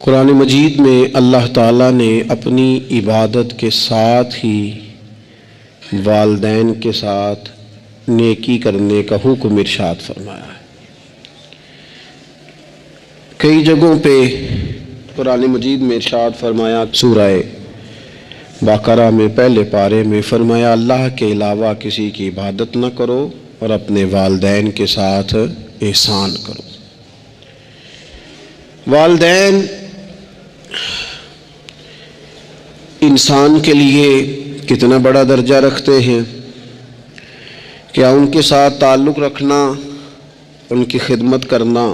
قرآن مجید میں اللہ تعالیٰ نے اپنی عبادت کے ساتھ ہی والدین کے ساتھ نیکی کرنے کا حکم ارشاد فرمایا ہے۔ کئی جگہوں پہ قرآن مجید میں ارشاد فرمایا، سورہ بقرہ میں پہلے پارے میں فرمایا اللہ کے علاوہ کسی کی عبادت نہ کرو اور اپنے والدین کے ساتھ احسان کرو۔ والدین انسان کے لیے کتنا بڑا درجہ رکھتے ہیں، کیا ان کے ساتھ تعلق رکھنا، ان کی خدمت کرنا،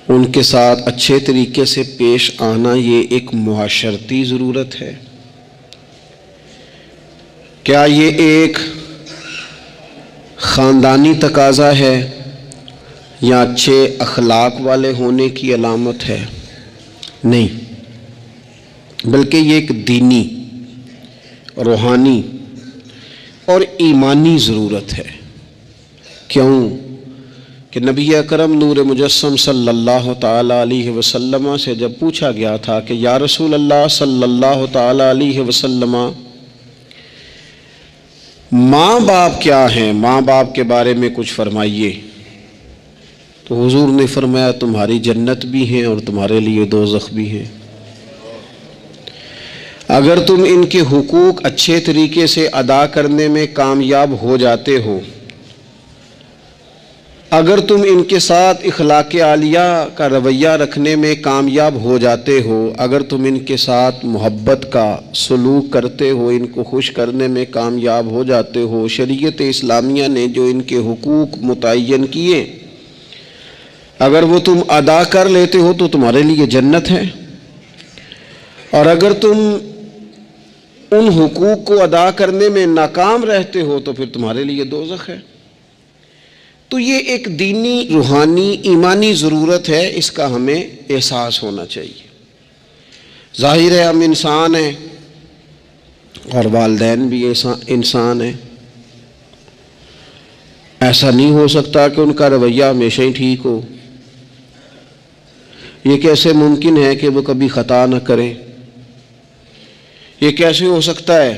ان کے ساتھ اچھے طریقے سے پیش آنا یہ ایک معاشرتی ضرورت ہے؟ کیا یہ ایک خاندانی تقاضا ہے یا اچھے اخلاق والے ہونے کی علامت ہے؟ نہیں، بلکہ یہ ایک دینی، روحانی اور ایمانی ضرورت ہے۔ کیوں کہ نبی اکرم نور مجسم صلی اللہ تعالی علیہ وسلم سے جب پوچھا گیا تھا کہ یا رسول اللہ صلی اللہ تعالی علیہ وسلم، ماں باپ کیا ہیں، ماں باپ کے بارے میں کچھ فرمائیے، تو حضور نے فرمایا تمہاری جنت بھی ہیں اور تمہارے لیے دوزخ بھی ہیں۔ اگر تم ان کے حقوق اچھے طریقے سے ادا کرنے میں کامیاب ہو جاتے ہو، اگر تم ان کے ساتھ اخلاق عالیہ کا رویہ رکھنے میں کامیاب ہو جاتے ہو، اگر تم ان کے ساتھ محبت کا سلوک کرتے ہو، ان کو خوش کرنے میں کامیاب ہو جاتے ہو، شریعت اسلامیہ نے جو ان کے حقوق متعین کیے اگر وہ تم ادا کر لیتے ہو تو تمہارے لیے جنت ہے، اور اگر تم ان حقوق کو ادا کرنے میں ناکام رہتے ہو تو پھر تمہارے لیے دوزخ ہے۔ تو یہ ایک دینی، روحانی، ایمانی ضرورت ہے، اس کا ہمیں احساس ہونا چاہیے۔ ظاہر ہے ہم انسان ہیں اور والدین بھی انسان ہیں، ایسا نہیں ہو سکتا کہ ان کا رویہ ہمیشہ ہی ٹھیک ہو۔ یہ کیسے ممکن ہے کہ وہ کبھی خطا نہ کریں؟ یہ کیسے ہو سکتا ہے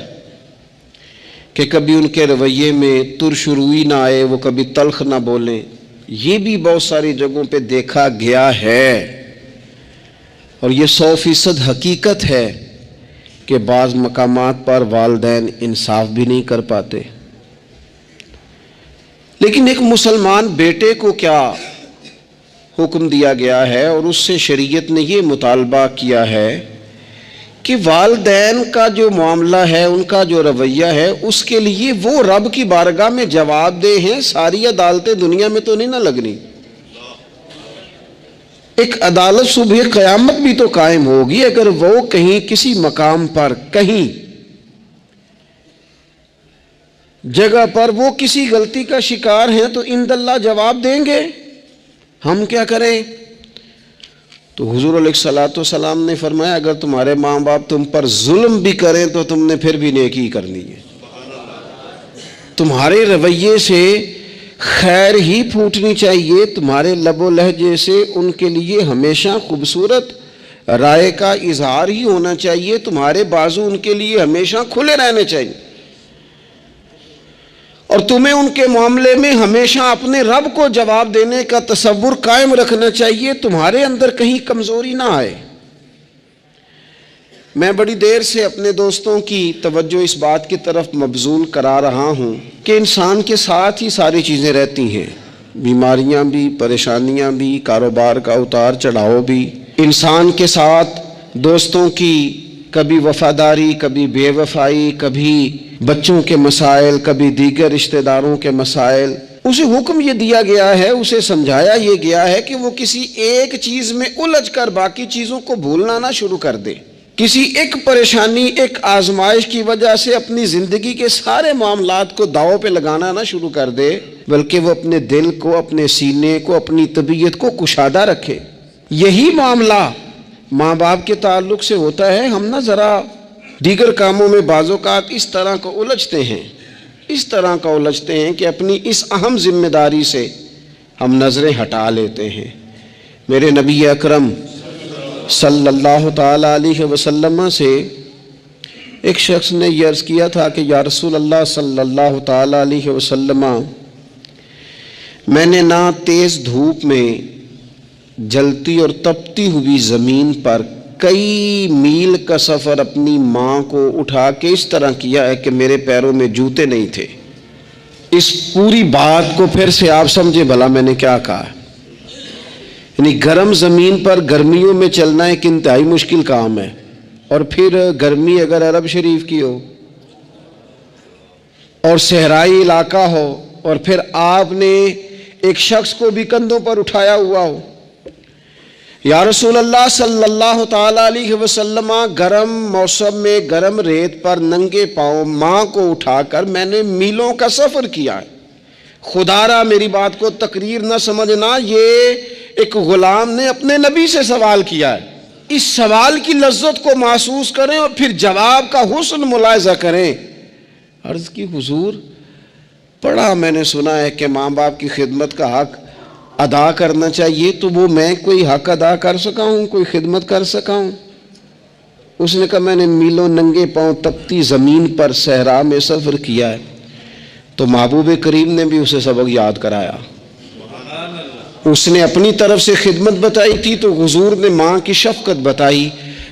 کہ کبھی ان کے رویے میں ترش روئی نہ آئے، وہ کبھی تلخ نہ بولیں؟ یہ بھی بہت ساری جگہوں پہ دیکھا گیا ہے، اور یہ 100% حقیقت ہے کہ بعض مقامات پر والدین انصاف بھی نہیں کر پاتے۔ لیکن ایک مسلمان بیٹے کو کیا حکم دیا گیا ہے، اور اس سے شریعت نے یہ مطالبہ کیا ہے کہ والدین کا جو معاملہ ہے، ان کا جو رویہ ہے، اس کے لیے وہ رب کی بارگاہ میں جواب دہ ہیں۔ ساری عدالتیں دنیا میں تو نہیں نہ لگنی، ایک عدالت صبح قیامت بھی تو قائم ہوگی۔ اگر وہ کہیں کسی مقام پر، کہیں جگہ پر وہ کسی غلطی کا شکار ہیں تو عند اللہ جواب دیں گے، ہم کیا کریں؟ تو حضور علیہ الصلوۃ والسلام نے فرمایا اگر تمہارے ماں باپ تم پر ظلم بھی کریں تو تم نے پھر بھی نیکی کرنی ہے، تمہارے رویے سے خیر ہی پھوٹنی چاہیے، تمہارے لب و لہجے سے ان کے لیے ہمیشہ خوبصورت رائے کا اظہار ہی ہونا چاہیے، تمہارے بازو ان کے لیے ہمیشہ کھلے رہنے چاہیے، اور تمہیں ان کے معاملے میں ہمیشہ اپنے رب کو جواب دینے کا تصور قائم رکھنا چاہیے، تمہارے اندر کہیں کمزوری نہ آئے۔ میں بڑی دیر سے اپنے دوستوں کی توجہ اس بات کی طرف مبذول کرا رہا ہوں کہ انسان کے ساتھ ہی ساری چیزیں رہتی ہیں، بیماریاں بھی، پریشانیاں بھی، کاروبار کا اتار چڑھاؤ بھی، انسان کے ساتھ دوستوں کی کبھی وفاداری، کبھی بے وفائی، کبھی بچوں کے مسائل، کبھی دیگر رشتہ داروں کے مسائل۔ اسے حکم یہ دیا گیا ہے، اسے سمجھایا یہ گیا ہے کہ وہ کسی ایک چیز میں الجھ کر باقی چیزوں کو بھولنا نہ شروع کر دے، کسی ایک پریشانی، ایک آزمائش کی وجہ سے اپنی زندگی کے سارے معاملات کو داؤ پہ لگانا نہ شروع کر دے، بلکہ وہ اپنے دل کو، اپنے سینے کو، اپنی طبیعت کو کشادہ رکھے۔ یہی معاملہ ماں باپ کے تعلق سے ہوتا ہے۔ ہم نہ ذرا دیگر کاموں میں بعض اوقات اس طرح کو الجھتے ہیں کہ اپنی اس اہم ذمہ داری سے ہم نظریں ہٹا لیتے ہیں۔ میرے نبی اکرم صلی اللہ تعالی علیہ وسلم سے ایک شخص نے یہ عرض کیا تھا کہ یا رسول اللہ صلی اللہ تعالی علیہ وسلم، میں نے نہ تیز دھوپ میں جلتی اور تپتی ہوئی زمین پر کئی میل کا سفر اپنی ماں کو اٹھا کے اس طرح کیا ہے کہ میرے پیروں میں جوتے نہیں تھے۔ اس پوری بات کو پھر سے آپ سمجھے بھلا میں نے کیا کہا۔ یعنی گرم زمین پر گرمیوں میں چلنا ایک انتہائی مشکل کام ہے، اور پھر گرمی اگر عرب شریف کی ہو اور صحرائی علاقہ ہو، اور پھر آپ نے ایک شخص کو بھی کندھوں پر اٹھایا ہوا ہو۔ یا رسول اللہ صلی اللہ تعالی علیہ وسلم، گرم موسم میں گرم ریت پر ننگے پاؤں ماں کو اٹھا کر میں نے میلوں کا سفر کیا ہے۔ خدا را میری بات کو تقریر نہ سمجھنا، یہ ایک غلام نے اپنے نبی سے سوال کیا ہے۔ اس سوال کی لذت کو محسوس کریں اور پھر جواب کا حسن ملاحظہ کریں۔ عرض کی حضور، پڑھا میں نے سنا ہے کہ ماں باپ کی خدمت کا حق ادا کرنا چاہیے، تو وہ میں کوئی حق ادا کر سکا ہوں، کوئی خدمت کر سکا ہوں؟ اس نے کہا میں نے میلوں ننگے پاؤں تپتی زمین پر صحرا میں سفر کیا ہے۔ تو محبوب کریم نے بھی اسے سبق یاد کرایا۔ اس نے اپنی طرف سے خدمت بتائی تھی تو حضور نے ماں کی شفقت بتائی۔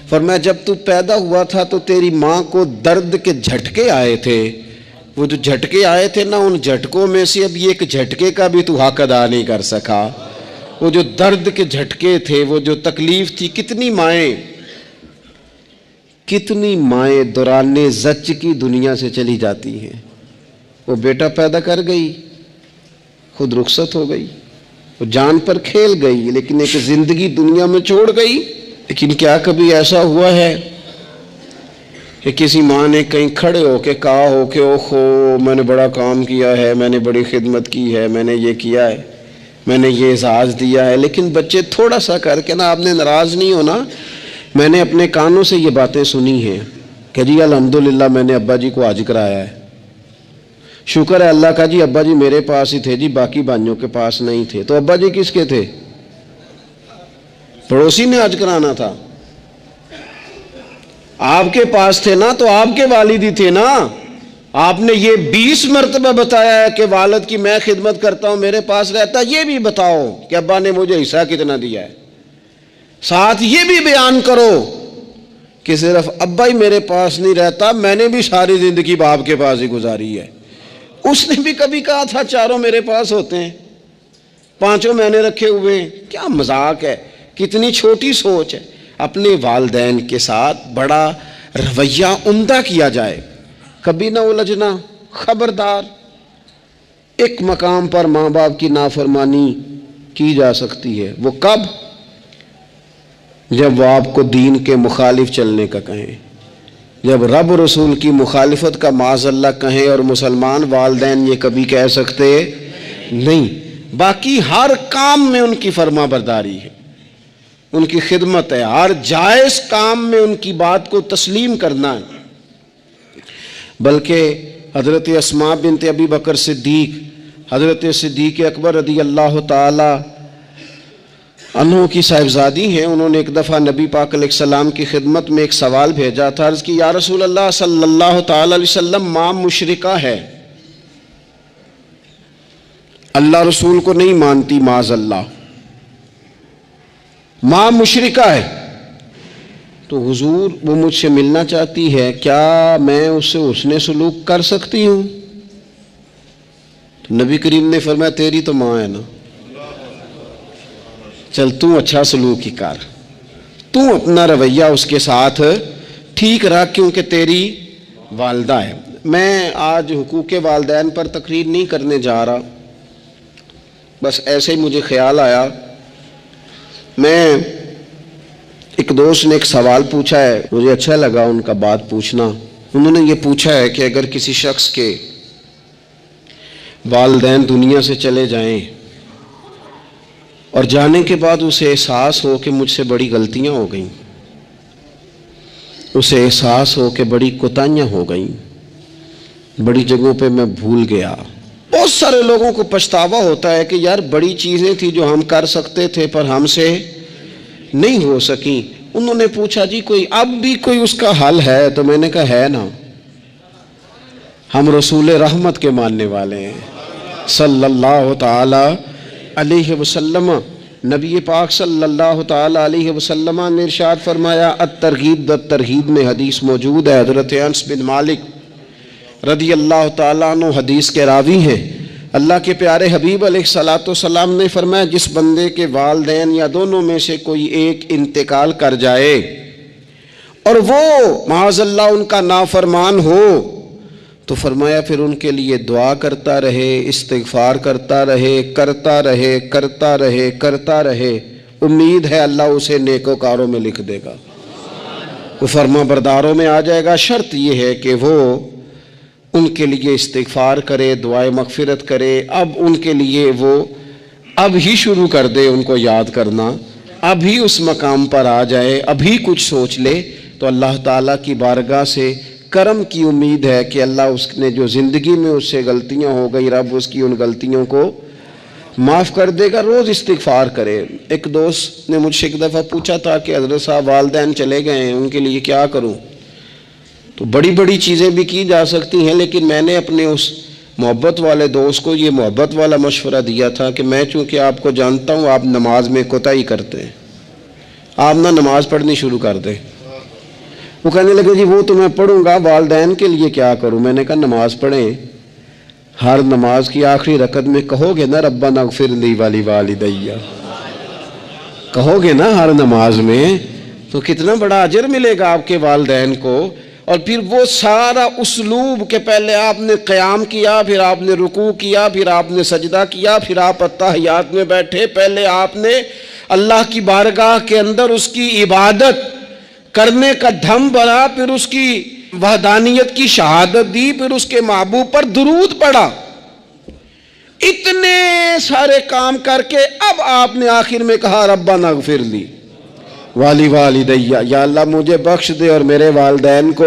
فرمایا جب تو پیدا ہوا تھا تو تیری ماں کو درد کے جھٹکے آئے تھے، وہ جو جھٹکے آئے تھے نا، ان جھٹکوں میں سے اب یہ ایک جھٹکے کا بھی تو حق ادا نہیں کر سکا۔ وہ جو درد کے جھٹکے تھے، وہ جو تکلیف تھی، کتنی مائیں دوران زچ کی دنیا سے چلی جاتی ہیں۔ وہ بیٹا پیدا کر گئی، خود رخصت ہو گئی، وہ جان پر کھیل گئی، لیکن ایک زندگی دنیا میں چھوڑ گئی۔ لیکن کیا کبھی ایسا ہوا ہے کہ کسی ماں نے کہیں کھڑے ہو کے کہا ہو کہ اوہو میں نے بڑا کام کیا ہے، میں نے بڑی خدمت کی ہے، میں نے یہ کیا ہے، میں نے یہ اعزاز دیا ہے؟ لیکن بچے تھوڑا سا کر کے نا، آپ نے ناراض نہیں ہونا، میں نے اپنے کانوں سے یہ باتیں سنی ہیں کہ جی الحمدللہ میں نے ابا جی کو حج کرایا ہے، شکر ہے اللہ کا جی، ابا جی میرے پاس ہی تھے جی، باقی بھائیوں کے پاس نہیں تھے۔ تو ابا جی کس کے تھے؟ پڑوسی نے حج کرانا تھا، آپ کے پاس تھے نا، تو آپ کے والد ہی تھے نا۔ آپ نے یہ 20 مرتبہ بتایا ہے کہ والد کی میں خدمت کرتا ہوں، میرے پاس رہتا، یہ بھی بتاؤ کہ ابا نے مجھے حصہ کتنا دیا ہے۔ ساتھ یہ بھی بیان کرو کہ صرف ابا ہی میرے پاس نہیں رہتا، میں نے بھی ساری زندگی باپ کے پاس ہی گزاری ہے۔ اس نے بھی کبھی کہا تھا چاروں میرے پاس ہوتے ہیں، پانچوں میں نے رکھے ہوئے ہیں۔ کیا مذاق ہے، کتنی چھوٹی سوچ ہے۔ اپنے والدین کے ساتھ بڑا رویہ عمدہ کیا جائے، کبھی نہ الجھنا۔ خبردار، ایک مقام پر ماں باپ کی نافرمانی کی جا سکتی ہے، وہ کب؟ جب وہ آپ کو دین کے مخالف چلنے کا کہیں، جب رب رسول کی مخالفت کا معاذ اللہ کہیں، اور مسلمان والدین یہ کبھی کہہ سکتے نہیں۔ باقی ہر کام میں ان کی فرما برداری ہے، ان کی خدمت ہے، ہر جائز کام میں ان کی بات کو تسلیم کرنا ہے۔ بلکہ حضرت اسماء بنت ابی بکر صدیق، حضرت صدیق اکبر رضی اللہ تعالی عنہ کی صاحبزادی ہیں، انہوں نے ایک دفعہ نبی پاک علیہ السلام کی خدمت میں ایک سوال بھیجا تھا۔ عرض کی یا رسول اللہ صلی اللہ تعالی علیہ وسلم، ماں مشرکہ ہے، اللہ رسول کو نہیں مانتی، معاذ اللہ، ماں مشرکہ ہے، تو حضور وہ مجھ سے ملنا چاہتی ہے، کیا میں اس سے حسن سلوک کر سکتی ہوں؟ تو نبی کریم نے فرمایا تیری تو ماں ہے نا، چل تو اچھا سلوک ہی کر، تو اپنا رویہ اس کے ساتھ ٹھیک رکھ، کیونکہ تیری والدہ ہے۔ میں آج حقوق والدین پر تقریر نہیں کرنے جا رہا، بس ایسے ہی مجھے خیال آیا۔ میں ایک دوست نے ایک سوال پوچھا ہے، مجھے اچھا لگا ان کا بات پوچھنا۔ انہوں نے یہ پوچھا ہے کہ اگر کسی شخص کے والدین دنیا سے چلے جائیں اور جانے کے بعد اسے احساس ہو کہ مجھ سے بڑی غلطیاں ہو گئیں، اسے احساس ہو کہ بڑی کوتاہیاں ہو گئیں، بڑی جگہوں پہ میں بھول گیا۔ بہت سارے لوگوں کو پچھتاوا ہوتا ہے کہ یار بڑی چیزیں تھیں جو ہم کر سکتے تھے پر ہم سے نہیں ہو سکیں۔ انہوں نے پوچھا جی کوئی اب بھی کوئی اس کا حل ہے؟ تو میں نے کہا ہے نا، ہم رسول رحمت کے ماننے والے ہیں صلی اللہ تعالی علیہ وسلم۔ نبی پاک صلی اللہ تعالی علیہ وسلم نے ارشاد فرمایا، الترغیب والترہیب میں حدیث موجود ہے، حضرت انس بن مالک رضی اللہ تعالیٰ عنہ حدیث کے راوی ہیں۔ اللہ کے پیارے حبیب علیہ الصلاۃ والسلام نے فرمایا، جس بندے کے والدین یا دونوں میں سے کوئی ایک انتقال کر جائے اور وہ معاذ اللہ ان کا نافرمان ہو، تو فرمایا پھر ان کے لیے دعا کرتا رہے، استغفار کرتا رہے، کرتا رہے، کرتا رہے، کرتا رہے، امید ہے اللہ اسے نیکوکاروں میں لکھ دے گا، وہ فرما برداروں میں آ جائے گا۔ شرط یہ ہے کہ وہ ان کے لیے استغفار کرے، دعائے مغفرت کرے، اب ان کے لیے وہ اب ہی شروع کر دے ان کو یاد کرنا، اب ہی اس مقام پر آ جائے، ابھی کچھ سوچ لے، تو اللہ تعالیٰ کی بارگاہ سے کرم کی امید ہے کہ اللہ اس نے جو زندگی میں اس سے غلطیاں ہو گئی، رب اس کی ان غلطیوں کو معاف کر دے گا۔ روز استغفار کرے۔ ایک دوست نے مجھ سے ایک دفعہ پوچھا تھا کہ حضرت صاحب والدین چلے گئے ہیں، ان کے لیے کیا کروں؟ تو بڑی بڑی چیزیں بھی کی جا سکتی ہیں، لیکن میں نے اپنے اس محبت والے دوست کو یہ محبت والا مشورہ دیا تھا کہ میں چونکہ آپ کو جانتا ہوں آپ نماز میں کوتاہی کرتے ہیں، آپ نہ نماز پڑھنی شروع کر دیں۔ وہ کہنے لگے جی وہ تو میں پڑھوں گا، والدین کے لیے کیا کروں؟ میں نے کہا نماز پڑھیں، ہر نماز کی آخری رکعت میں کہو گے نا ربنا اغفر لی ولی کہو گے نا ہر نماز میں، تو کتنا بڑا اجر ملے گا آپ کے والدین کو۔ اور پھر وہ سارا اسلوب کہ پہلے آپ نے قیام کیا، پھر آپ نے رکوع کیا، پھر آپ نے سجدہ کیا، پھر آپ اتحیات میں بیٹھے، پہلے آپ نے اللہ کی بارگاہ کے اندر اس کی عبادت کرنے کا دھم بنا، پھر اس کی وحدانیت کی شہادت دی، پھر اس کے محبوب پر درود پڑھا، اتنے سارے کام کر کے اب آپ نے آخر میں کہا ربنا اغفر لی والدیہ، یا اللہ مجھے بخش دے اور میرے والدین کو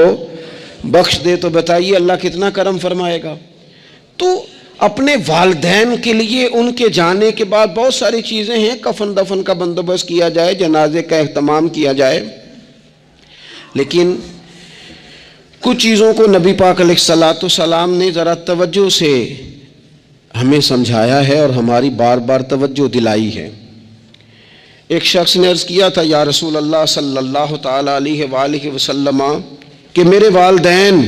بخش دے۔ تو بتائیے اللہ کتنا کرم فرمائے گا۔ تو اپنے والدین کے لیے ان کے جانے کے بعد بہت ساری چیزیں ہیں، کفن دفن کا بندوبست کیا جائے، جنازے کا اہتمام کیا جائے، لیکن کچھ چیزوں کو نبی پاک علیہ الصلاۃ والسلام نے ذرا توجہ سے ہمیں سمجھایا ہے اور ہماری بار بار توجہ دلائی ہے۔ ایک شخص نے عرض کیا تھا یا رسول اللہ صلی اللہ تعالیٰ علیہ وآلہ وسلم کہ میرے والدین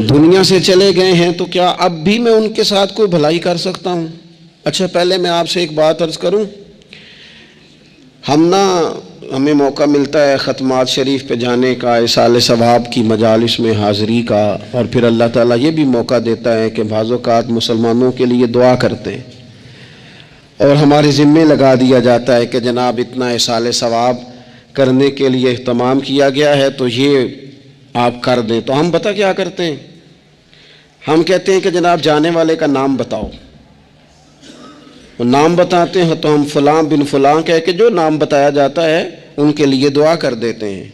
دنیا سے چلے گئے ہیں تو کیا اب بھی میں ان کے ساتھ کوئی بھلائی کر سکتا ہوں؟ اچھا پہلے میں آپ سے ایک بات عرض کروں، ہمیں موقع ملتا ہے ختمات شریف پہ جانے کا، اصال ثواب کی مجالس میں حاضری کا، اور پھر اللہ تعالیٰ یہ بھی موقع دیتا ہے کہ بعض اوقات مسلمانوں کے لیے دعا کرتے ہیں، اور ہمارے ذمے لگا دیا جاتا ہے کہ جناب اتنا اصال ثواب کرنے کے لیے اہتمام کیا گیا ہے تو یہ آپ کر دیں۔ تو ہم پتہ کیا کرتے ہیں، ہم کہتے ہیں کہ جناب جانے والے کا نام بتاؤ، وہ نام بتاتے ہیں تو ہم فلاں بن فلاں کہہ کے جو نام بتایا جاتا ہے ان کے لیے دعا کر دیتے ہیں،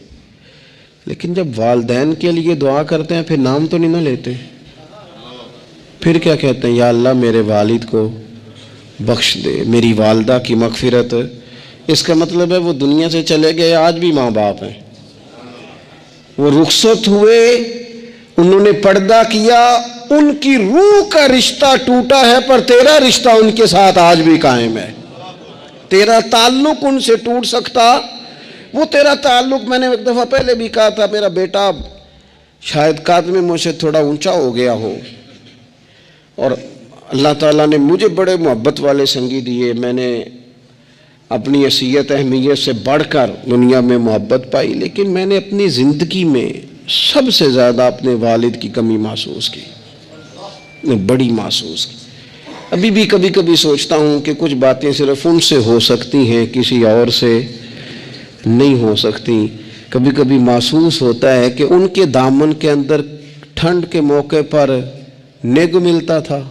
لیکن جب والدین کے لیے دعا کرتے ہیں پھر نام تو نہیں نہ لیتے، پھر کیا کہتے ہیں یا اللہ میرے والد کو بخش دے، میری والدہ کی مغفرت۔ اس کا مطلب ہے وہ دنیا سے چلے گئے، آج بھی ماں باپ ہیں، وہ رخصت ہوئے، انہوں نے پردہ کیا، ان کی روح کا رشتہ ٹوٹا ہے، پر تیرا رشتہ ان کے ساتھ آج بھی قائم ہے، تیرا تعلق ان سے ٹوٹ سکتا، وہ تیرا تعلق، میں نے ایک دفعہ پہلے بھی کہا تھا، میرا بیٹا شاید قد میں مجھ سے تھوڑا اونچا ہو گیا ہو، اور اللہ تعالیٰ نے مجھے بڑے محبت والے سنگی دیے، میں نے اپنی حیثیت اہمیت سے بڑھ کر دنیا میں محبت پائی، لیکن میں نے اپنی زندگی میں سب سے زیادہ اپنے والد کی کمی محسوس کی، بڑی محسوس کی۔ ابھی بھی کبھی کبھی سوچتا ہوں کہ کچھ باتیں صرف ان سے ہو سکتی ہیں، کسی اور سے نہیں ہو سکتی۔ کبھی کبھی محسوس ہوتا ہے کہ ان کے دامن کے اندر ٹھنڈ کے موقع پر نگ ملتا تھا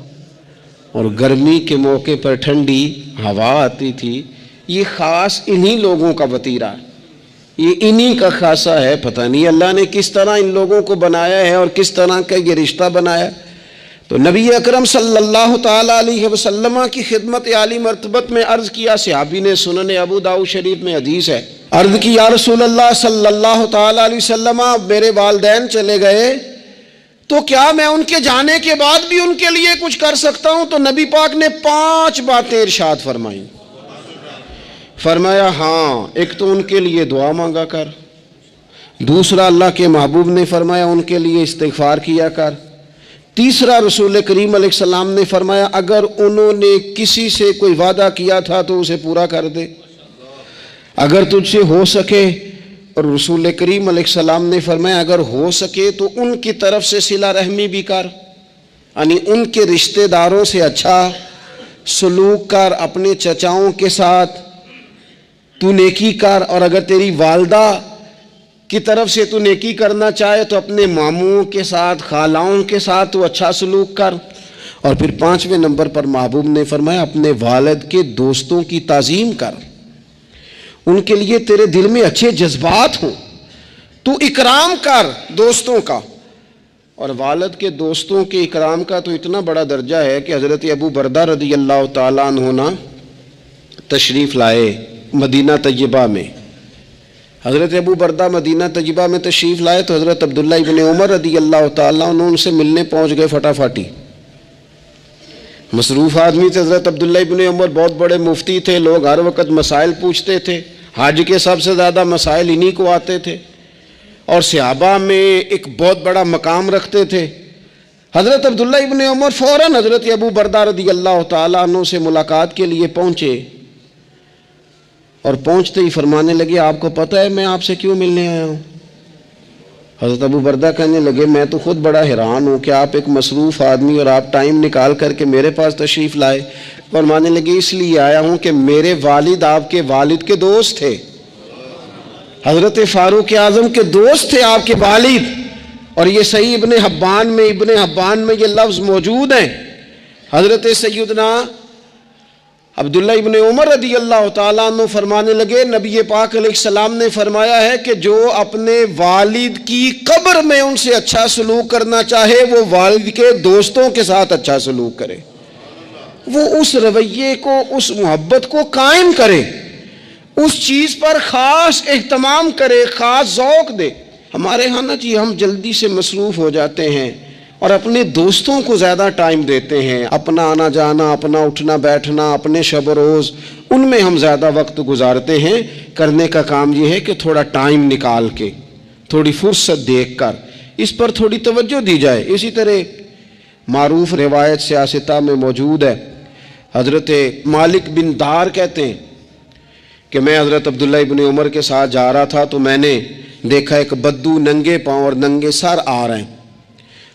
اور گرمی کے موقع پر ٹھنڈی ہوا آتی تھی، یہ خاص انہی لوگوں کا وطیرہ، یہ انہی کا خاصہ ہے، پتہ نہیں اللہ نے کس طرح ان لوگوں کو بنایا ہے اور کس طرح کا یہ رشتہ بنایا۔ تو نبی اکرم صلی اللہ تعالیٰ علیہ وسلم کی خدمت عالی مرتبت میں عرض کیا، صحابی نے، سنن ابو داؤد شریف میں حدیث ہے، عرض کی یا رسول اللہ صلی اللہ تعالی علیہ وسلم، میرے والدین چلے گئے تو کیا میں ان کے جانے کے بعد بھی ان کے لیے کچھ کر سکتا ہوں؟ تو نبی پاک نے 5 باتیں ارشاد فرمائیں۔ فرمایا ہاں، ایک تو ان کے لیے دعا مانگا کر، دوسرا اللہ کے محبوب نے فرمایا ان کے لیے استغفار کیا کر، تیسرا رسول کریم علیہ السلام نے فرمایا اگر انہوں نے کسی سے کوئی وعدہ کیا تھا تو اسے پورا کر دے، اگر تجھ سے ہو سکے، اور رسول کریم علیہ السلام نے فرمایا اگر ہو سکے تو ان کی طرف سے صلہ رحمی بھی کر، یعنی ان کے رشتہ داروں سے اچھا سلوک کر، اپنے چچاؤں کے ساتھ تو نیکی کر، اور اگر تیری والدہ کی طرف سے تو نیکی کرنا چاہے تو اپنے ماموں کے ساتھ، خالاؤں کے ساتھ تو اچھا سلوک کر، اور پھر 5ویں نمبر پر محبوب نے فرمایا اپنے والد کے دوستوں کی تعظیم کر، ان کے لیے تیرے دل میں اچھے جذبات ہوں، تو اکرام کر دوستوں کا۔ اور والد کے دوستوں کے اکرام کا تو اتنا بڑا درجہ ہے کہ حضرت ابو بردہ رضی اللہ تعالیٰ عنہ تشریف لائے مدینہ طیبہ میں۔ حضرت ابو بردہ مدینہ طیبہ میں تشریف لائے تو حضرت عبداللہ ابن عمر رضی اللہ تعالیٰ عنہ ان سے ملنے پہنچ گئے فٹافٹی۔ مصروف آدمی تھے حضرت عبداللہ ابن عمر، بہت بڑے مفتی تھے، لوگ ہر وقت مسائل پوچھتے تھے، حج کے سب سے زیادہ مسائل انہی کو آتے تھے، اور صحابہ میں ایک بہت بڑا مقام رکھتے تھے۔ حضرت عبداللہ ابن عمر فوراً حضرت ابو بردہ رضی اللہ تعالیٰ عنہ سے ملاقات کے لیے پہنچے، اور پہنچتے ہی فرمانے لگے آپ کو پتہ ہے میں آپ سے کیوں ملنے آیا ہوں؟ حضرت ابو بردہ کہنے لگے میں تو خود بڑا حیران ہوں کہ آپ ایک مصروف آدمی اور آپ ٹائم نکال کر کے میرے پاس تشریف لائے۔ فرمانے لگے اس لیے آیا ہوں کہ میرے والد آپ کے والد کے دوست تھے، حضرت فاروق اعظم کے دوست تھے آپ کے والد، اور یہ صحیح ابن حبان میں یہ لفظ موجود ہیں۔ حضرت سیدنا عبداللہ ابن عمر رضی اللہ تعالیٰ عنہ فرمانے لگے نبی پاک علیہ السلام نے فرمایا ہے کہ جو اپنے والد کی قبر میں ان سے اچھا سلوک کرنا چاہے وہ والد کے دوستوں کے ساتھ اچھا سلوک کرے، وہ اس رویے کو، اس محبت کو قائم کرے، اس چیز پر خاص اہتمام کرے، خاص ذوق دے۔ ہمارے ہاں نا جی ہم جلدی سے مصروف ہو جاتے ہیں اور اپنے دوستوں کو زیادہ ٹائم دیتے ہیں، اپنا آنا جانا، اپنا اٹھنا بیٹھنا، اپنے شب و روز ان میں ہم زیادہ وقت گزارتے ہیں۔ کرنے کا کام یہ ہے کہ تھوڑا ٹائم نکال کے، تھوڑی فرصت دیکھ کر اس پر تھوڑی توجہ دی جائے۔ اسی طرح معروف روایت سیاستہ میں موجود ہے، حضرت مالک بن دار کہتے ہیں کہ میں حضرت عبداللہ ابن عمر کے ساتھ جا رہا تھا تو میں نے دیکھا ایک بدو ننگے پاؤں اور ننگے سر آ رہے ہیں۔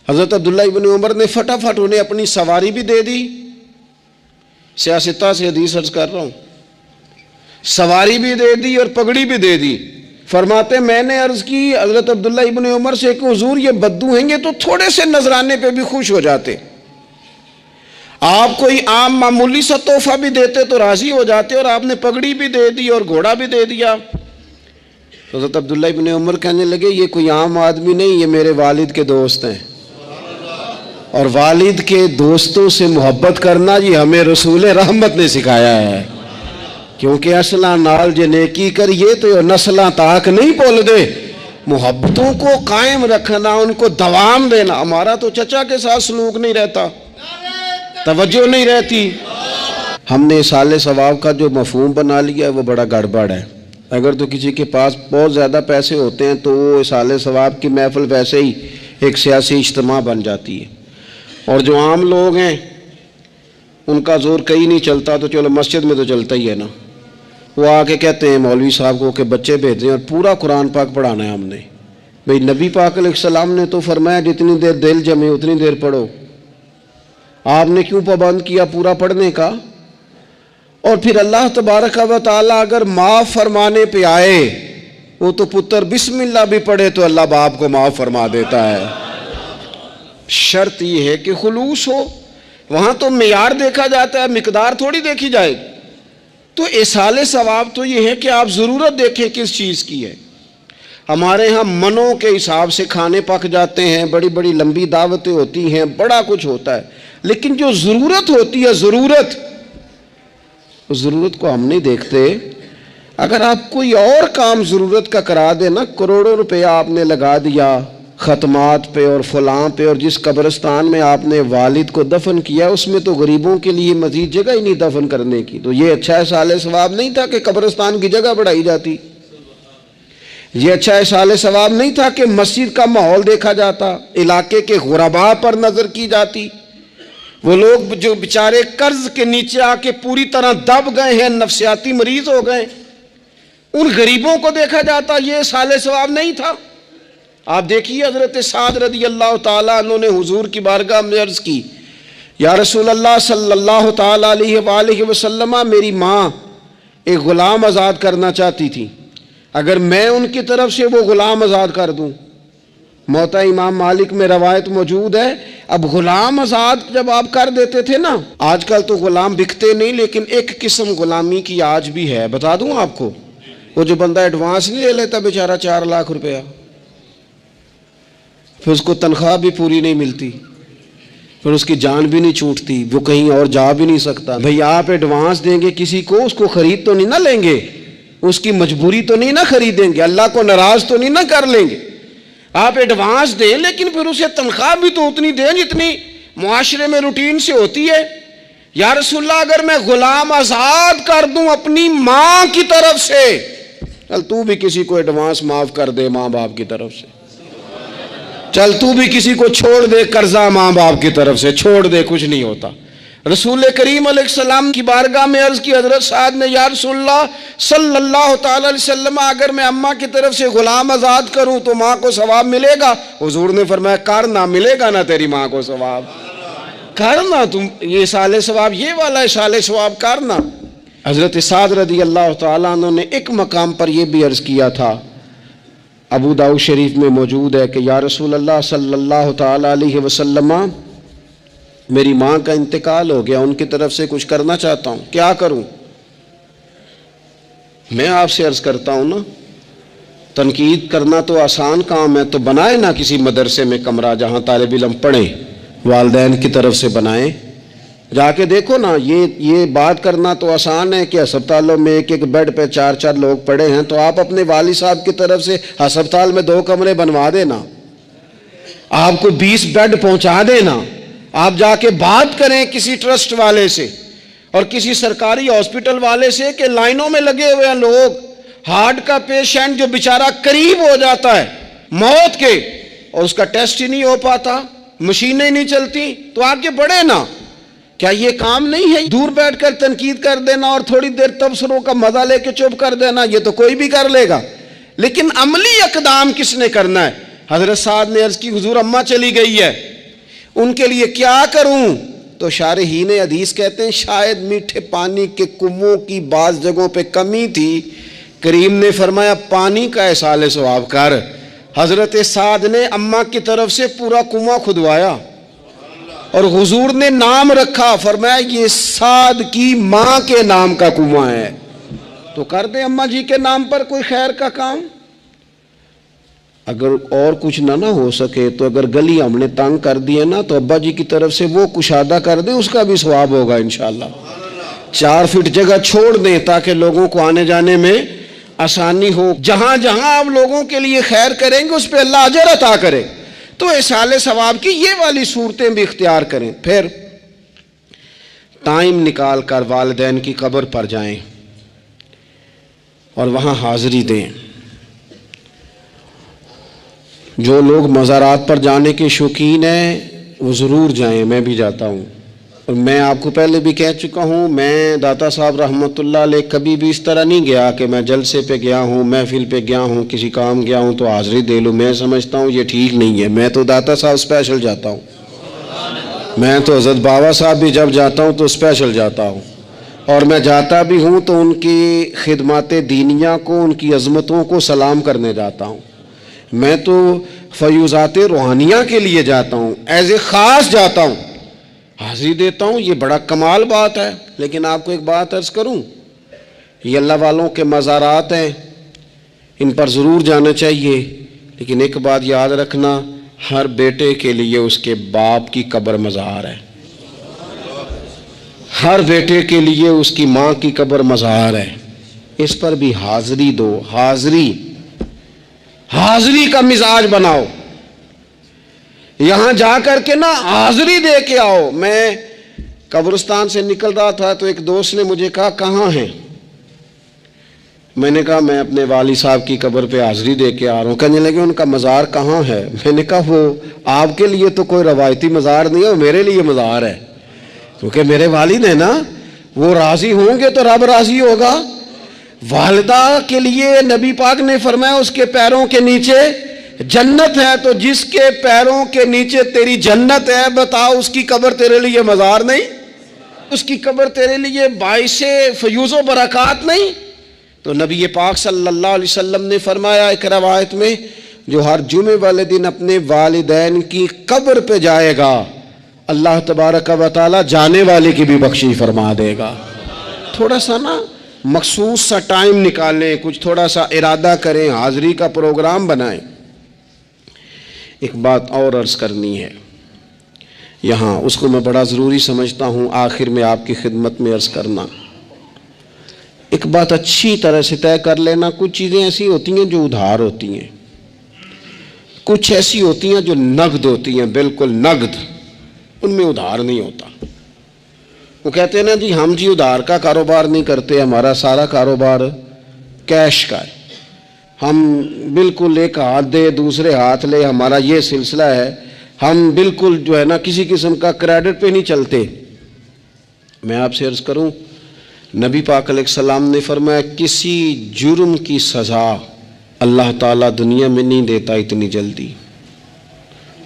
حضرت عبداللہ ابن عمر نے فٹافٹ انہیں اپنی سواری بھی دے دی، سیاستہ سے حدیث عرض کر رہا ہوں، سواری بھی دے دی اور پگڑی بھی دے دی۔ فرماتے میں نے عرض کی حضرت عبداللہ ابن عمر سے کہ حضور یہ بدو ہیں گے تو تھوڑے سے نذرانے پہ بھی خوش ہو جاتے، آپ کوئی عام معمولی سا تحفہ بھی دیتے تو راضی ہو جاتے، اور آپ نے پگڑی بھی دے دی اور گھوڑا بھی دے دیا۔ حضرت عبداللہ ابن عمر کہنے لگے یہ کوئی عام آدمی نہیں، یہ میرے والد کے دوست ہیں، اور والد کے دوستوں سے محبت کرنا یہ ہمیں رسول رحمت نے سکھایا ہے، کیونکہ اصلاں نال جے نیکی کریے تو نسلاں تاک نہیں بول دے۔ محبتوں کو قائم رکھنا، ان کو دوام دینا۔ ہمارا تو چچا کے ساتھ سلوک نہیں رہتا، توجہ نہیں رہتی۔ ہم نے اصالِ ثواب کا جو مفہوم بنا لیا ہے وہ بڑا گڑبڑ ہے۔ اگر تو کسی کے پاس بہت زیادہ پیسے ہوتے ہیں تو وہ اصالِ ثواب کی محفل ویسے ہی ایک سیاسی اجتماع بن جاتی ہے، اور جو عام لوگ ہیں ان کا زور کہیں نہیں چلتا تو چلو مسجد میں تو چلتا ہی ہے نا، وہ آ کے کہتے ہیں مولوی صاحب کو کہ بچے بھیجیں اور پورا قرآن پاک پڑھانا ہے ہم نے۔ بھئی نبی پاک علیہ السلام نے تو فرمایا جتنی دیر دل جمے اتنی دیر پڑھو، آپ نے کیوں پابند کیا پورا پڑھنے کا؟ اور پھر اللہ تبارک و تعالیٰ اگر معاف فرمانے پہ آئے، وہ تو پتر بسم اللہ بھی پڑھے تو اللہ باپ کو معاف فرما دیتا ہے۔ شرط یہ ہے کہ خلوص ہو، وہاں تو معیار دیکھا جاتا ہے، مقدار تھوڑی دیکھی جائے گی۔ تو ایصال ثواب تو یہ ہے کہ آپ ضرورت دیکھیں کس چیز کی ہے۔ ہمارے ہاں منوں کے حساب سے کھانے پک جاتے ہیں، بڑی بڑی لمبی دعوتیں ہوتی ہیں، بڑا کچھ ہوتا ہے، لیکن جو ضرورت ہوتی ہے، ضرورت کو ہم نہیں دیکھتے۔ اگر آپ کوئی اور کام ضرورت کا کرا دے نا، کروڑوں روپیہ آپ نے لگا دیا ختمات پہ اور فلاں پہ، اور جس قبرستان میں آپ نے والد کو دفن کیا اس میں تو غریبوں کے لیے مزید جگہ ہی نہیں دفن کرنے کی، تو یہ اچھا احسال ثواب نہیں تھا کہ قبرستان کی جگہ بڑھائی جاتی؟ یہ اچھا احسال ثواب نہیں تھا کہ مسجد کا ماحول دیکھا جاتا، علاقے کے غرباء پر نظر کی جاتی؟ وہ لوگ جو بیچارے قرض کے نیچے آ کے پوری طرح دب گئے ہیں، نفسیاتی مریض ہو گئے، ان غریبوں کو دیکھا جاتا، یہ احسال ثواب نہیں تھا؟ آپ دیکھیے حضرت سعد رضی اللہ تعالیٰ عنہ نے حضور کی بارگاہ میں عرض کی، یا رسول اللہ صلی اللہ تعالیٰ علیہ وآلہ وسلم، میری ماں ایک غلام آزاد کرنا چاہتی تھی، اگر میں ان کی طرف سے وہ غلام آزاد کر دوں؟ موطا امام مالک میں روایت موجود ہے، اب غلام آزاد جب آپ کر دیتے تھے نا، آج کل تو غلام بکتے نہیں، لیکن ایک قسم غلامی کی آج بھی ہے، بتا دوں آپ کو، وہ جو بندہ ایڈوانس نہیں لے لیتا بیچارہ 4 لاکھ روپیہ، پھر اس کو تنخواہ بھی پوری نہیں ملتی، پھر اس کی جان بھی نہیں چھوٹتی، وہ کہیں اور جا بھی نہیں سکتا۔ بھئی آپ ایڈوانس دیں گے کسی کو، اس کو خرید تو نہیں نہ لیں گے، اس کی مجبوری تو نہیں نہ خریدیں گے، اللہ کو ناراض تو نہیں نہ کر لیں گے۔ آپ ایڈوانس دیں لیکن پھر اسے تنخواہ بھی تو اتنی دیں جتنی معاشرے میں روٹین سے ہوتی ہے۔ یا رسول اللہ اگر میں غلام آزاد کر دوں اپنی ماں کی طرف سے، چل تو بھی کسی کو ایڈوانس معاف کر دے ماں باپ کی طرف سے، چل تو بھی کسی کو چھوڑ دے قرضہ ماں باپ کی طرف سے، چھوڑ دے، کچھ نہیں ہوتا۔ رسول کریم علیہ السلام کی بارگاہ میں عرض کی حضرت سعد نے، یا رسول اللہ صلی اللہ تعالی علیہ وسلم، اگر میں اماں کی طرف سے غلام آزاد کروں تو ماں کو ثواب ملے گا؟ حضور نے فرمایا کرنا، ملے گا نا تیری ماں کو ثواب، کرنا تم یہ احسال ثواب، یہ والا احسال ثواب کرنا۔ حضرت سعد رضی اللہ تعالیٰ عنہ نے ایک مقام پر یہ بھی عرض کیا تھا، ابو داؤد شریف میں موجود ہے کہ یا رسول اللہ صلی اللہ تعالیٰ علیہ وسلم، میری ماں کا انتقال ہو گیا، ان کی طرف سے کچھ کرنا چاہتا ہوں، کیا کروں؟ میں آپ سے عرض کرتا ہوں نا، تنقید کرنا تو آسان کام ہے، تو بنائے نا کسی مدرسے میں کمرہ جہاں طالب علم پڑھیں، والدین کی طرف سے بنائیں، جا کے دیکھو نا، یہ بات کرنا تو آسان ہے کہ ہسپتالوں میں ایک بیڈ پہ 4 لوگ پڑے ہیں، تو آپ اپنے والد صاحب کی طرف سے ہسپتال میں 2 کمرے بنوا دینا، آپ کو 20 بیڈ پہنچا دینا، آپ جا کے بات کریں کسی ٹرسٹ والے سے اور کسی سرکاری ہاسپٹل والے سے کہ لائنوں میں لگے ہوئے ہیں لوگ، ہارٹ کا پیشنٹ جو بیچارہ قریب ہو جاتا ہے موت کے اور اس کا ٹیسٹ ہی نہیں ہو پاتا، مشینیں نہیں چلتی، تو آگے بڑھے نا۔ کیا یہ کام نہیں ہے دور بیٹھ کر تنقید کر دینا اور تھوڑی دیر تبصروں کا مزہ لے کے چپ کر دینا؟ یہ تو کوئی بھی کر لے گا، لیکن عملی اقدام کس نے کرنا ہے؟ حضرت سعد نے عرض کی، حضور اماں چلی گئی ہے، ان کے لیے کیا کروں؟ تو شارحین حدیث کہتے ہیں شاید میٹھے پانی کے کنووں کی بعض جگہوں پہ کمی تھی، کریم نے فرمایا پانی کا احسال ثواب کر۔ حضرت سعد نے اماں کی طرف سے پورا کنواں کھدوایا اور حضور نے نام رکھا، فرمایا یہ سعد کی ماں کے نام کا کنواں ہے، تو کر دیں اماں جی کے نام پر کوئی خیر کا کام۔ اگر اور کچھ نہ ہو سکے تو اگر گلی ہم نے تنگ کر دی ہے نا، تو ابا جی کی طرف سے وہ کشادہ کر دیں، اس کا بھی ثواب ہوگا انشاءاللہ۔ 4 فٹ جگہ چھوڑ دیں تاکہ لوگوں کو آنے جانے میں آسانی ہو۔ جہاں جہاں آپ لوگوں کے لیے خیر کریں گے اس پہ اللہ اجر عطا کرے، تو احسال ثواب کی یہ والی صورتیں بھی اختیار کریں۔ پھر ٹائم نکال کر والدین کی قبر پر جائیں اور وہاں حاضری دیں۔ جو لوگ مزارات پر جانے کے شوقین ہیں وہ ضرور جائیں، میں بھی جاتا ہوں، اور میں آپ کو پہلے بھی کہہ چکا ہوں، میں داتا صاحب رحمۃ اللہ علیہ کبھی بھی اس طرح نہیں گیا کہ میں جلسے پہ گیا ہوں، محفل پہ گیا ہوں، کسی کام گیا ہوں تو حاضری دے لوں۔ میں سمجھتا ہوں یہ ٹھیک نہیں ہے، میں تو داتا صاحب اسپیشل جاتا ہوں، میں تو حضرت بابا صاحب بھی جب جاتا ہوں تو اسپیشل جاتا ہوں، اور میں جاتا بھی ہوں تو ان کی خدمات دینیہ کو، ان کی عظمتوں کو سلام کرنے جاتا ہوں۔ میں تو فیوزات روحانیہ کے لیے جاتا ہوں، ایز اے خاص جاتا ہوں، حاضری دیتا ہوں، یہ بڑا کمال بات ہے۔ لیکن آپ کو ایک بات عرض کروں، یہ اللہ والوں کے مزارات ہیں، ان پر ضرور جانا چاہیے، لیکن ایک بات یاد رکھنا، ہر بیٹے کے لیے اس کے باپ کی قبر مزار ہے، ہر بیٹے کے لیے اس کی ماں کی قبر مزار ہے۔ اس پر بھی حاضری دو، حاضری کا مزاج بناؤ، یہاں جا کر کے نا حاضری دے کے آؤ۔ میں قبرستان سے نکل رہا تھا تو ایک دوست نے مجھے کہا کہاں ہیں؟ میں نے کہا میں اپنے والد صاحب کی قبر پہ حاضری دے کے آ رہا ہوں۔ کہنے لگے ان کا مزار کہاں ہے؟ میں نے کہا وہ آپ کے لیے تو کوئی روایتی مزار نہیں ہے، وہ میرے لیے مزار ہے، کیونکہ میرے والد ہیں نا، وہ راضی ہوں گے تو رب راضی ہوگا۔ والدہ کے لیے نبی پاک نے فرمایا اس کے پیروں کے نیچے جنت ہے، تو جس کے پیروں کے نیچے تیری جنت ہے، بتا اس کی قبر تیرے لیے مزار نہیں؟ اس کی قبر تیرے لیے باعث فیوز و برکات نہیں؟ تو نبی پاک صلی اللہ علیہ وسلم نے فرمایا ایک روایت میں، جو ہر جمعے والے دن اپنے والدین کی قبر پہ جائے گا، اللہ تبارک و تعالی جانے والے کی بھی بخشی فرما دے گا۔ تھوڑا سا نا مخصوص سا ٹائم نکالیں، کچھ تھوڑا سا ارادہ کریں، حاضری کا پروگرام بنائیں۔ ایک بات اور عرض کرنی ہے یہاں، اس کو میں بڑا ضروری سمجھتا ہوں آخر میں آپ کی خدمت میں عرض کرنا۔ ایک بات اچھی طرح سے طے کر لینا، کچھ چیزیں ایسی ہوتی ہیں جو ادھار ہوتی ہیں، کچھ ایسی ہوتی ہیں جو نقد ہوتی ہیں، بالکل نقد، ان میں ادھار نہیں ہوتا۔ وہ کہتے ہیں نا جی ہم جی ادھار کا کاروبار نہیں کرتے، ہمارا سارا کاروبار کیش کا ہے، ہم بالکل ایک ہاتھ دے دوسرے ہاتھ لے، ہمارا یہ سلسلہ ہے، ہم بالکل جو ہے نا کسی قسم کا کریڈٹ پہ نہیں چلتے۔ میں آپ سے عرض کروں، نبی پاک علیہ السلام نے فرمایا کسی جرم کی سزا اللہ تعالیٰ دنیا میں نہیں دیتا اتنی جلدی،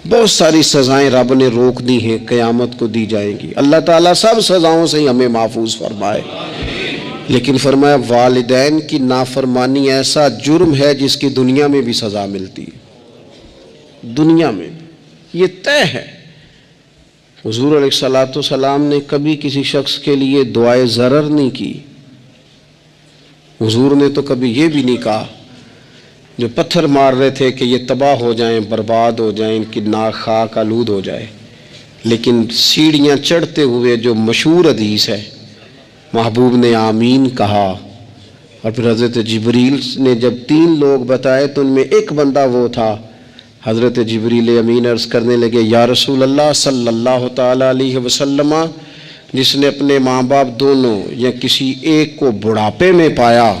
بہت ساری سزائیں رب نے روک دی ہیں، قیامت کو دی جائیں گی۔ اللہ تعالیٰ سب سزاؤں سے ہی ہمیں محفوظ فرمائے، لیکن فرمایا والدین کی نافرمانی ایسا جرم ہے جس کی دنیا میں بھی سزا ملتی ہے، دنیا میں یہ طے ہے۔ حضور علیہ السلام نے کبھی کسی شخص کے لیے دعائے ضرر نہیں کی، حضور نے تو کبھی یہ بھی نہیں کہا، جو پتھر مار رہے تھے کہ یہ تباہ ہو جائیں، برباد ہو جائیں، ان کی ناک خاک آلود ہو جائے، لیکن سیڑھیاں چڑھتے ہوئے جو مشہور حدیث ہے، محبوب نے آمین کہا، اور پھر حضرت جبریل نے جب 3 لوگ بتائے تو ان میں ایک بندہ وہ تھا، حضرت جبریل امین عرض کرنے لگے یا رسول اللہ صلی اللہ تعالیٰ علیہ وسلم، جس نے اپنے ماں باپ دونوں یا کسی ایک کو بڑھاپے میں پایا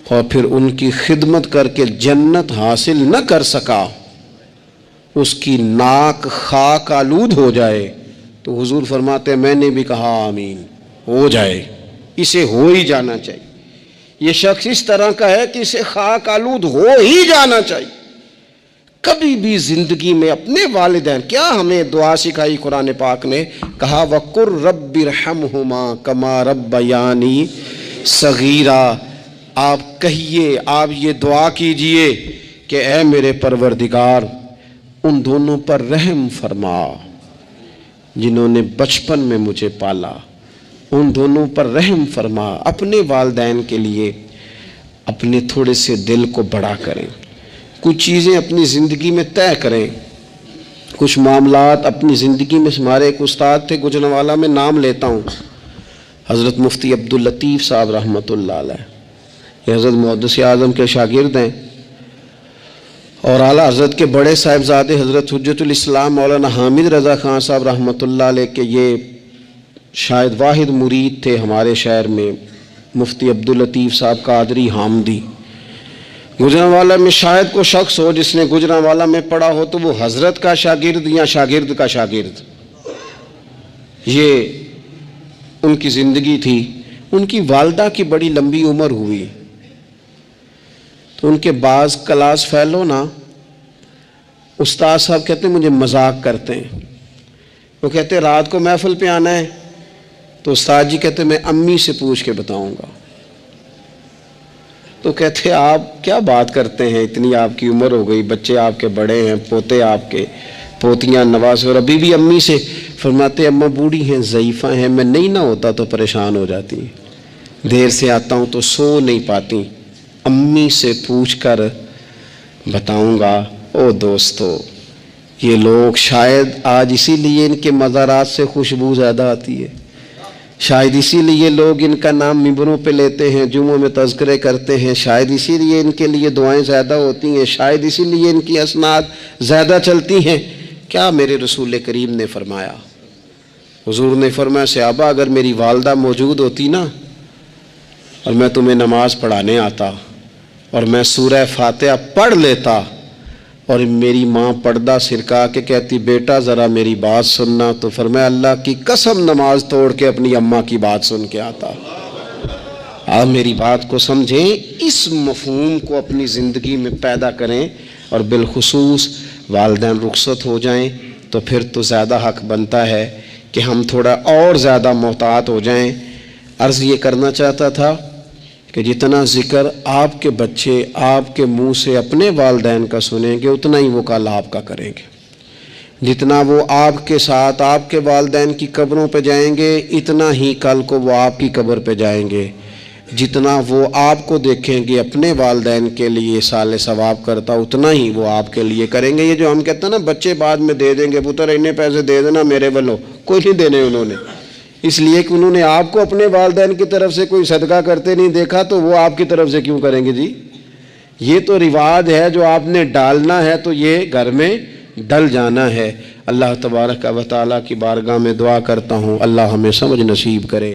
اور پھر ان کی خدمت کر کے جنت حاصل نہ کر سکا، اس کی ناک خاک آلود ہو جائے، تو حضور فرماتے میں نے بھی کہا آمین، ہو جائے، اسے ہو ہی جانا چاہیے، یہ شخص اس طرح کا ہے کہ اسے خاک آلود ہو ہی جانا چاہیے۔ کبھی بھی زندگی میں اپنے والدین، کیا ہمیں دعا سکھائی قرآن پاک نے، کہا وَقُرْ رَبِّ ارْحَمْهُمَا كَمَا رَبَّيَانِي صَغِيرًا، آپ کہیے، آپ یہ دعا کیجئے کہ اے میرے پروردگار ان دونوں پر رحم فرما جنہوں نے بچپن میں مجھے پالا، ان دونوں پر رحم فرما۔ اپنے والدین کے لیے اپنے تھوڑے سے دل کو بڑا کریں، کچھ چیزیں اپنی زندگی میں طے کریں، کچھ معاملات اپنی زندگی میں۔ ہمارے ایک استاد تھے گجرانوالہ میں، نام لیتا ہوں، حضرت مفتی عبداللطیف صاحب رحمۃ اللہ علیہ، یہ حضرت محدث اعظم کے شاگرد ہیں، اور اعلیٰ حضرت کے بڑے صاحبزادے حضرت حجت الاسلام مولانا حامد رضا خان صاحب رحمۃ اللہ علیہ کے یہ شاید واحد مرید تھے ہمارے شہر میں، مفتی عبداللطیف صاحب قادری حامدی۔ گجرانوالہ میں شاید کوئی شخص ہو جس نے گجرانوالہ میں پڑھا ہو تو وہ حضرت کا شاگرد یا شاگرد کا شاگرد، یہ ان کی زندگی تھی۔ ان کی والدہ کی بڑی لمبی عمر ہوئی تو ان کے بعض کلاس فیلو نا استاد صاحب کہتے ہیں مجھے مذاق کرتے ہیں، وہ کہتے ہیں رات کو محفل پہ آنا ہے تو استاد جی کہتے ہیں میں امی سے پوچھ کے بتاؤں گا، تو کہتے آپ کیا بات کرتے ہیں، اتنی آپ کی عمر ہو گئی، بچے آپ کے بڑے ہیں، پوتے آپ کے، پوتیاں نوازے، اور ابھی بھی امی سے۔ فرماتے اماں بوڑھی ہیں، ضعیفہ ہیں، میں نہیں نہ ہوتا تو پریشان ہو جاتی، دیر سے آتا ہوں تو سو نہیں پاتی، امی سے پوچھ کر بتاؤں گا۔ او دوستو، یہ لوگ شاید آج اسی لیے ان کے مزارات سے خوشبو زیادہ آتی ہے، شاید اسی لیے لوگ ان کا نام ممبروں پہ لیتے ہیں، جمعوں میں تذکرے کرتے ہیں، شاید اسی لیے ان کے لیے دعائیں زیادہ ہوتی ہیں، شاید اسی لیے ان کی اسناد زیادہ چلتی ہیں۔ کیا میرے رسول کریم نے فرمایا؟ حضور نے فرمایا صحابہ اگر میری والدہ موجود ہوتی نا اور میں تمہیں نماز پڑھانے آتا اور میں سورہ فاتحہ پڑھ لیتا اور میری ماں پردہ سرکا کے کہتی بیٹا ذرا میری بات سننا، تو فرمایا اللہ کی قسم نماز توڑ کے اپنی اماں کی بات سن کے آتا۔ آپ میری بات کو سمجھیں، اس مفہوم کو اپنی زندگی میں پیدا کریں، اور بالخصوص والدین رخصت ہو جائیں تو پھر تو زیادہ حق بنتا ہے کہ ہم تھوڑا اور زیادہ محتاط ہو جائیں۔ عرض یہ کرنا چاہتا تھا کہ جتنا ذکر آپ کے بچے آپ کے منہ سے اپنے والدین کا سنیں گے اتنا ہی وہ کل آپ کا کریں گے، جتنا وہ آپ کے ساتھ آپ کے والدین کی قبروں پہ جائیں گے اتنا ہی کل کو وہ آپ کی قبر پہ جائیں گے، جتنا وہ آپ کو دیکھیں گے اپنے والدین کے لیے صالح ثواب کرتا اتنا ہی وہ آپ کے لیے کریں گے۔ یہ جو ہم کہتے ہیں نا بچے بعد میں دے دیں گے، پتر اتنے پیسے دے دینا میرے والوں، کوئی نہیں دینے انہوں نے، اس لیے کہ انہوں نے آپ کو اپنے والدین کی طرف سے کوئی صدقہ کرتے نہیں دیکھا تو وہ آپ کی طرف سے کیوں کریں گے جی؟ یہ تو رواج ہے جو آپ نے ڈالنا ہے تو یہ گھر میں ڈل جانا ہے۔ اللہ تبارک و تعالیٰ کی بارگاہ میں دعا کرتا ہوں اللہ ہمیں سمجھ نصیب کرے۔